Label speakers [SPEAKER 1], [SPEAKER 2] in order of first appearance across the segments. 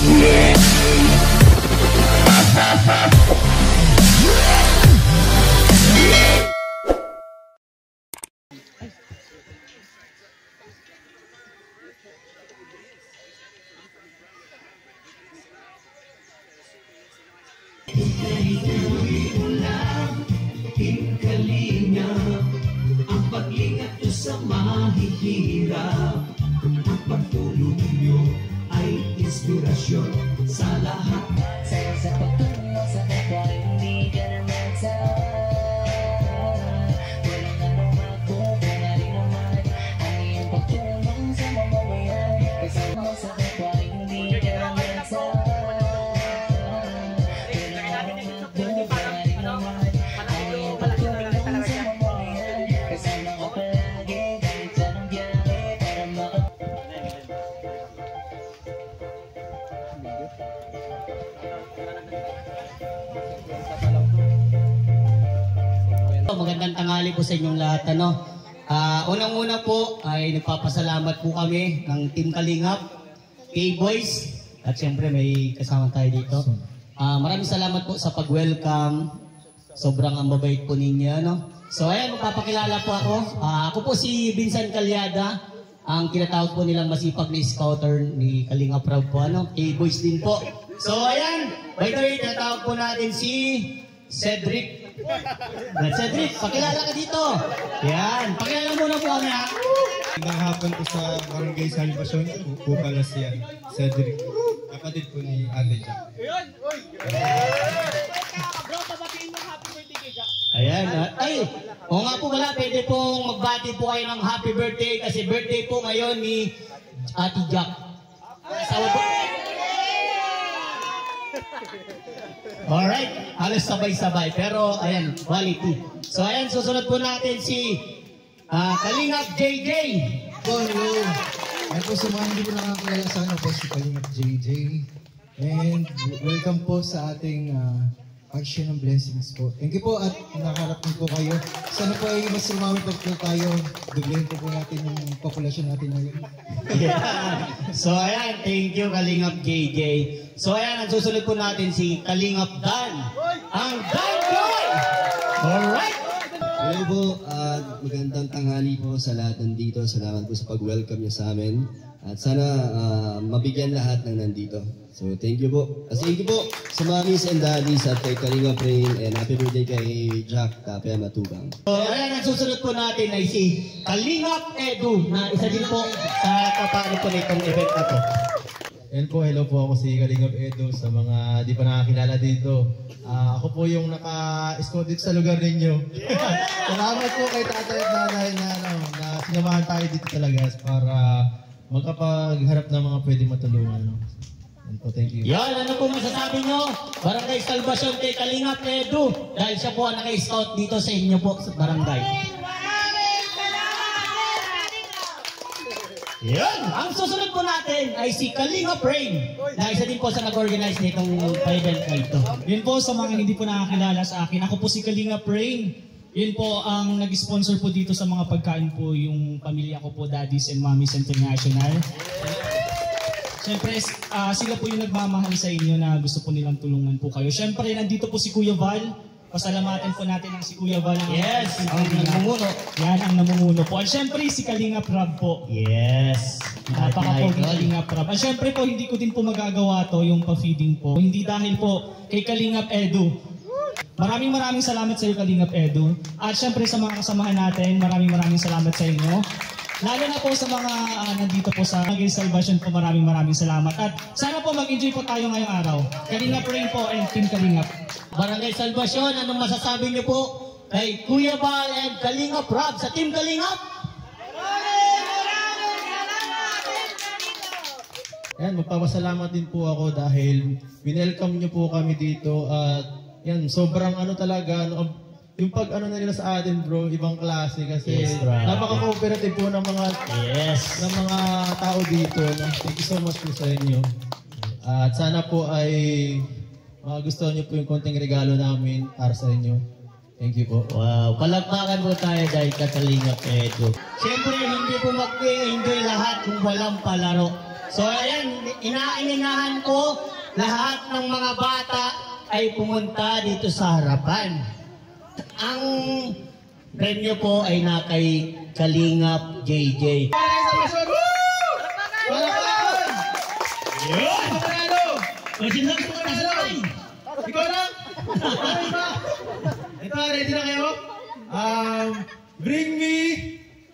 [SPEAKER 1] Ang paglingat nyo sa mahihirap, ang pagtulong nyo ay inspirasyon sa lahat.
[SPEAKER 2] Sa pagtulong sa kapwa, hindi ka na magsawa. Walang anuman kung rin naman ang iyong pagtulong sa mamamayan. Kasama sa kapwa, hindi ka na magsawa.
[SPEAKER 3] Magandang tanghali po sa inyong lahat. Unang-una po ay nagpapasalamat po kami ng Team Kalingap, K-Boys, at siyempre may kasama tayo dito. Maraming salamat po sa pag-welcome. Sobrang ambabait po ninyo. So ayan, magpapakilala po ako. Ako po si Vincent Calyada, ang tinatawag po nilang masipag na scouter ni Kalingap Rob po. K-Boys din po. So ayan, by the way, tinatawag po natin si Cedric. Cedric, pakilala ka dito. Yan, pakilala muna po kami ha.
[SPEAKER 4] Magandang hapon po sa Barangay Salvacion, Bukalas yan. Cedric, kapatid po ni Ate Jack.
[SPEAKER 5] Bro, pabatiin mo happy birthday kay Jack.
[SPEAKER 3] Ayan, ay, o nga po wala, pwede pong magbati po kayo ng happy birthday kasi birthday po ngayon ni Ate Jack. Asawa po. Alright, halos sabay-sabay. Pero, ayan, quality. So, ayan, susunod po natin si Kalingap JJ.
[SPEAKER 4] Hello! Ay po sa mga hindi po nakakilala sa ano po si Kalingap JJ. And welcome po sa ating action ng blessings po. Thank you po at nakaharap po kayo. Sana po ay mas sumami po tayo. Dublehin po natin yung populasyon natin ngayon.
[SPEAKER 3] Yeah. So, ayan, thank you Kalingap JJ. So ayan, ang susunod po natin si Kalingap Dan. Ang Dan Boy! Alright!
[SPEAKER 6] Hello po, magandang tanghali po sa lahat nandito. Salamat po sa pag-welcome niyo sa amin. At sana mabigyan lahat ng nandito. So thank you po. Thank you po sa mommies and daddies at kay Kalingap Rain. And happy birthday kay Jack Tapia Matubang.
[SPEAKER 3] So ayan, ang susunod po natin ay si Kalingap Edu na isa din po sa kapano po nitong event na to.
[SPEAKER 4] Yan po, hello po, ako si Kalingap Edo sa mga di pa nakakilala dito. Ako po yung naka-scout dito sa lugar ninyo. Salamat po kay tatay at nanay na sinamahan tayo dito talaga para magkapagharap ng mga pwede matulungan. Yan po, thank you.
[SPEAKER 3] Yan, ano po masasabi nyo? Barangay Salvacion kay Kalingap Edu dahil siya po ang naka-scout dito sa inyo po sa barangay. Yan! Ang susunod po natin ay si Kalingap Rain na isa din po sa nag-organize nitong event na ito.
[SPEAKER 5] Yun po sa mga hindi po nakakilala sa akin. Ako po si Kalingap Rain. Yun po ang nag-sponsor po dito sa mga pagkain po yung pamilya ko po, Daddies and Mommies International. Siyempre, sila po yung nagmamahal sa inyo na gusto po nilang tulungan po kayo. Siyempre, nandito po si Kuya Val. Pasalamatan po natin ang si Kuya Val.
[SPEAKER 3] Yes, ang namumuno.
[SPEAKER 5] Yan ang namumuno po. At siyempre, si Kalingap Rob po.
[SPEAKER 3] Yes.
[SPEAKER 5] Napaka-pogi Kalingap Rob. At siyempre po, hindi ko din po magagawa to yung pa-feeding po. Hindi dahil po kay Kalingap Edu. Maraming salamat sa iyo, Kalingap Edu. At siyempre sa mga kasamahan natin, maraming salamat sa inyo. Lalo na po sa mga nandito po sa Barangay Salvacion po, maraming salamat. At sana po mag-enjoy po tayo ngayong araw. Kalingap Rain po and Team Kalingap.
[SPEAKER 3] Barangay Salvacion, anong masasabi niyo po kay Kuya Val and Kalingap Rob sa Team Kalingap?
[SPEAKER 4] Yan, magpapasalamat din po ako dahil winelcome niyo po kami dito at yan, sobrang talaga, yung pag nila sa atin bro, ibang klase kasi
[SPEAKER 3] yes,
[SPEAKER 4] napaka-cooperative po ng mga ng mga tao dito. Thank you so much po sa inyo. At sana po ay gusto niyo po yung konting regalo namin para sa inyo. Thank you po.
[SPEAKER 3] Wow, palakpakan po tayo dahil Kalingap Edu. Siyempre, hindi po mag-enjoy lahat kung walang palaro. So ayan, inaingahan ko lahat ng mga bata ay pumunta dito sa harapan. Ang premyo po ay na kay Kalingap JJ.
[SPEAKER 4] Ikaw lang! Ito, ready na kayo? Bring me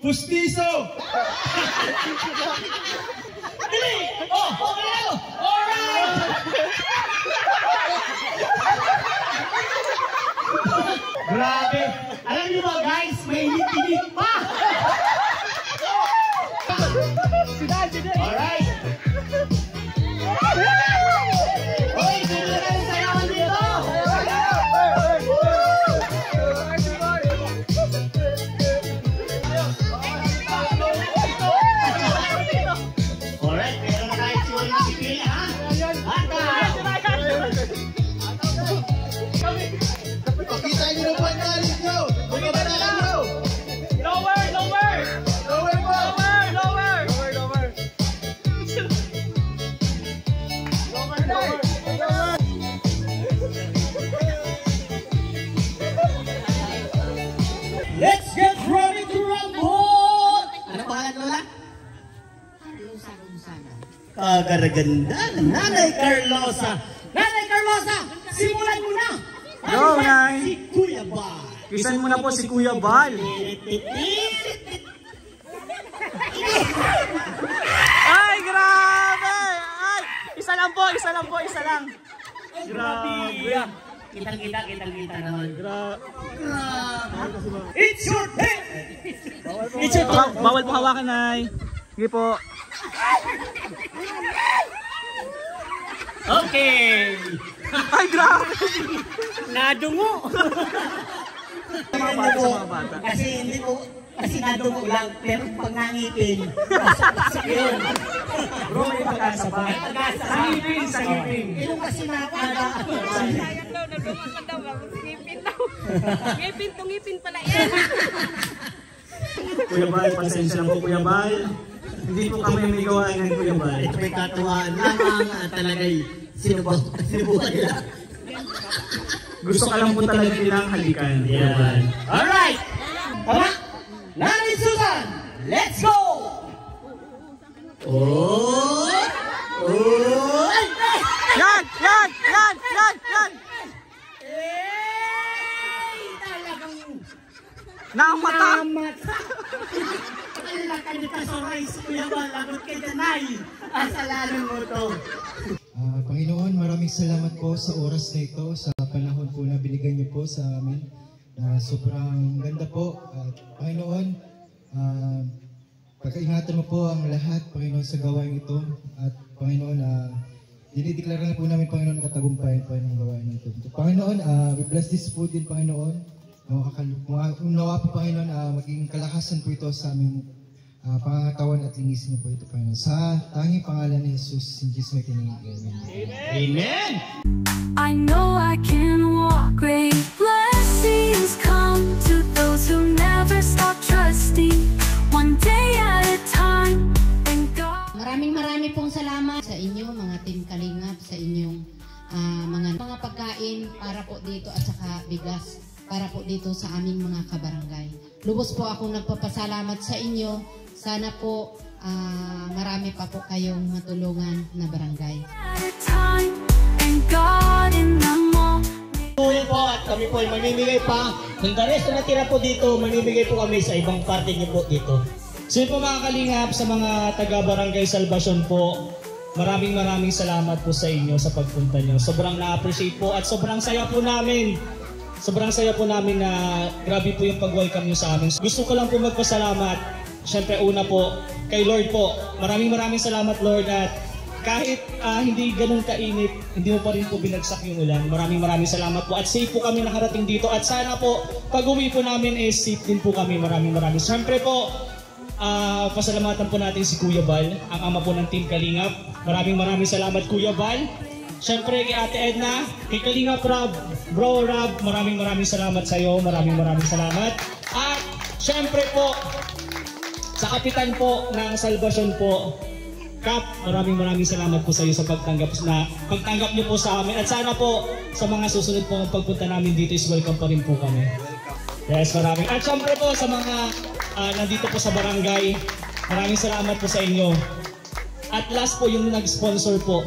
[SPEAKER 4] pustiso!
[SPEAKER 3] Dili! Oh! Okay! Alright! Grabe! Alam niyo ba guys, may hit-hit pa! Alright! Okay, sino na yung sayawan dito? Alright, meron na tayo siwari na si Pila, ha?
[SPEAKER 4] Pakita niyo na po ang galing nyo! Mga batalan nyo!
[SPEAKER 5] Lower! Lower!
[SPEAKER 4] Lower po!
[SPEAKER 5] Lower!
[SPEAKER 3] Let's get ready to rumble! Ano pangalan, Lola?
[SPEAKER 7] Carlosa Gonzaga.
[SPEAKER 3] Kagaraganda, Nanay Carlosa! Nanay Carlosa, simulan mo na!
[SPEAKER 5] Go, Nay!
[SPEAKER 3] Si Kuya Bal!
[SPEAKER 5] Kisan mo na po si Kuya Bal. Ay, grabe! Ay, isa lang po. Grabe.
[SPEAKER 3] Kitang-kita naman.
[SPEAKER 5] Grabe.
[SPEAKER 3] It's your turn! It's your turn!
[SPEAKER 5] Bawal po hawakan, Nay. Sige po.
[SPEAKER 3] Okay!
[SPEAKER 5] Ay, grabe!
[SPEAKER 3] Nadungo!
[SPEAKER 5] Mga bata.
[SPEAKER 3] Kasi nadungo lang, pero pag nangipin, pasok yun.
[SPEAKER 5] Bro, may pag-asa ba? Sa ngipin.
[SPEAKER 3] Ilong kasi nakakala.
[SPEAKER 7] Sayang daw, nadungan man daw. Ngipin daw. Ngipin pala yan.
[SPEAKER 5] Kuya Bal, pasensya lang po, Kuya Bal. Hindi po kami may gawain ng Kuya Bal.
[SPEAKER 3] Ito may katuwaan lamang at talagay sinubukan nila.
[SPEAKER 5] Gusto ka lang po talaga nilang halikan, Kuya Bal.
[SPEAKER 3] Alright! Tama! Nanay Susan! Let's go! Oh! Oh!
[SPEAKER 5] Yan!
[SPEAKER 3] Talagang
[SPEAKER 5] Namata!
[SPEAKER 3] wala ka nito sa race, Kuya Bal. Lagot ka dyan, Nay. Asalanan mo to.
[SPEAKER 8] Panginoon, maraming salamat po sa oras na ito, sa panahon po na binigyan niyo po sa amin. Sobrang ganda po. At Panginoon, pagkaingatan mo po ang lahat, Panginoon, sa gawain ito. At Panginoon, dinideklara na po namin, Panginoon, katagumpayan po ng gawain ito. Panginoon, we bless this food din, Panginoon. Nawa po, Panginoon, maging kalakasan po ito sa aming pangangatawan at linisin po ito, Panginoon. Sa tanging pangalan ni Jesus, in Jesus' mighty name, Amen.
[SPEAKER 3] Amen!
[SPEAKER 9] I know I can walk. Great blessings come to those who never stop trusting. One day at a time. And God.
[SPEAKER 7] Maraming pong salamat sa inyo, mga Team Kalingap, sa inyong mga pagkain para po dito at saka bigas para po dito sa aming mga kabarangay. Lubos po akong nagpapasalamat sa inyo. Sana po marami pa po kayong matulungan na barangay.
[SPEAKER 9] At a time. And God in the moment.
[SPEAKER 3] Tuloy po at kami po ay mamimigay pa. Kung the rest na natira po dito, mamimigay po kami sa ibang parte niyo po dito.
[SPEAKER 5] So yun po mga Kalingap, sa mga taga-Barangay Salvacion po, maraming salamat po sa inyo sa pagpunta nyo. Sobrang na-appreciate po at sobrang saya po namin. Sobrang saya po namin na grabe po yung pag-welcome nyo sa amin. Gusto ko lang po magpasalamat. Siyempre una po, kay Lord po. Maraming salamat, Lord, at kahit hindi ganun kainit, hindi mo pa rin po binagsak yung ulan. Maraming salamat po at safe po kami nakarating dito. At sana po, pag-uwi po namin safe din po kami. Maraming. Siyempre po, pasalamatan po natin si Kuya Bal, ang ama po ng Team Kalingap. Maraming salamat, Kuya Bal. Siyempre kay Ate Edna, kay Kalingap Rob, Bro Rob, maraming salamat sa iyo. Maraming salamat. At siyempre po, sa kapitan po ng Salvacion po, Kap, maraming salamat po sa iyo sa pagtanggap niyo po sa amin. At sana po sa mga susunod po pagpunta namin dito is welcome pa rin po kami. Yes, maraming. At syempre po sa mga nandito po sa barangay, maraming salamat po sa inyo. At last po yung nag-sponsor po.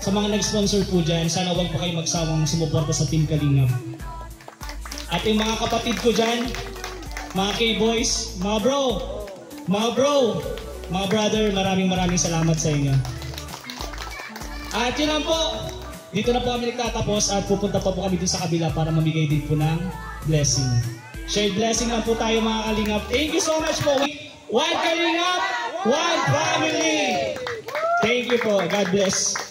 [SPEAKER 5] Sa mga nag-sponsor po dyan, sana huwag pa kayo magsawang sumuporta sa Team Kalingap. At yung mga kapatid ko dyan, mga K-Boys, mga bro, mga brother, maraming salamat sa inyo. At yun lang po, dito na po kami nagtatapos at pupunta pa po kami dun sa kabila para mamigay din po ng blessing. Shared blessing lang po tayo mga Kalingap. Thank you so much po. One Kalingap, one family. Thank you po. God bless.